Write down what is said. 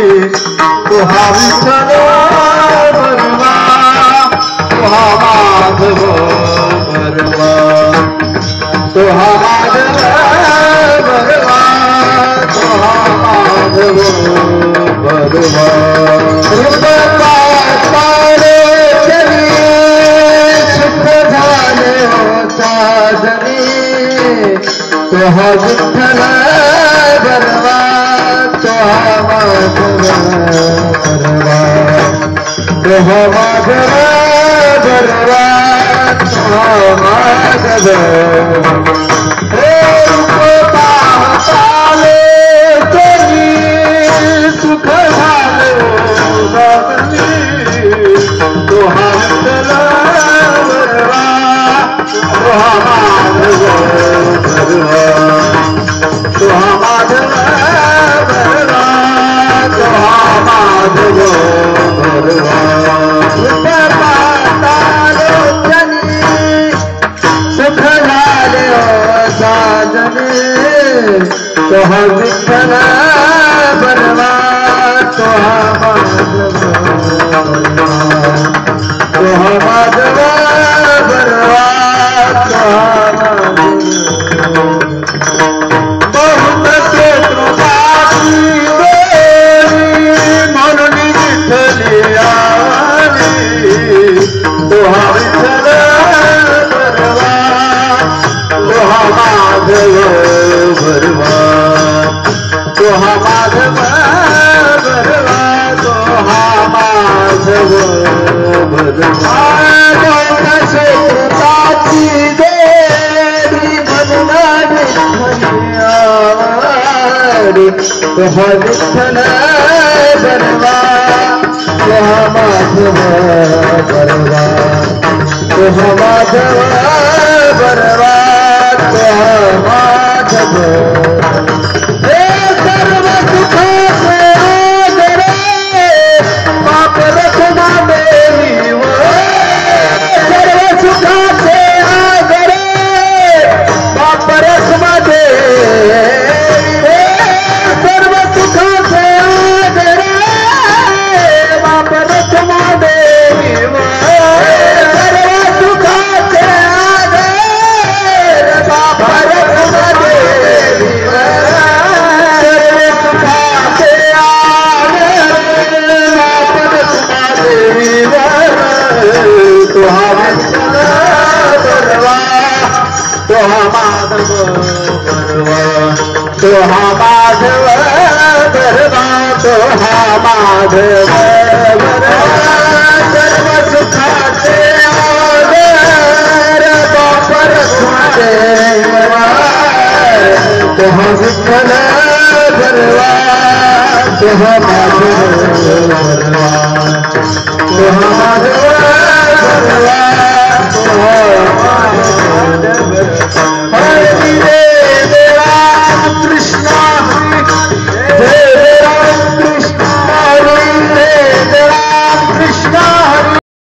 तो हा विठ्ठल बरवा, तो हा माधव बरवा, तो हा माधव बरवा, तो हा माधव बरवा। रूप पाताळे चली सुख झाले साजनी, तो हा विठ्ठल बरवा, तो हा माधव बरवा, तो हा माधव बरवा, तो हा माधव। हे रूप पाताळे चली सुख झाले साजनी, तो हा विठ्ठल बरवा, तो हा माधव बरवा, तो हा माधव बरवा, तो हा माधव बरवा। रूप पाताळे चली सुख झाले साजनी, तो हा विठ्ठल बरवा, तो हा माधव बरवा, तो हा माधव बरवा, तो हा माधव। बहुत कृपाची देवी म्हणून विठ्ठली आली, तो हा विठ्ठल बरवा, तो हा माधव बरवा, तो हा माधव बरवा, तो हा माधव बरवा। कृपाची देवी म्हणून विठ्ठली आली, तो हा विठ्ठल बरवा, तो हा माधव बरवा, तो हा माधव बरवा, तो हा माधव। हे सर्व सुखाचे आदरे बाप रखना देवी व, सर्व सुखाचे आदरे बाप रखना देवी व, सर्व सुखाचे आदरे बाप रखना देवी व, सर्व सुखाचे आदरे बाप रखना देवी व, सर्व सुखाचे आदरे बाप रखना देवी व, तो हा विठ्ठल बरवा, तो हा माधव बरवा, तो हा माधव बरवा, तो हा माधव बरवा। सर्व सुखाचे आदर बाप रखना देवा, तो हा विठ्ठल बरवा, तो हा माधव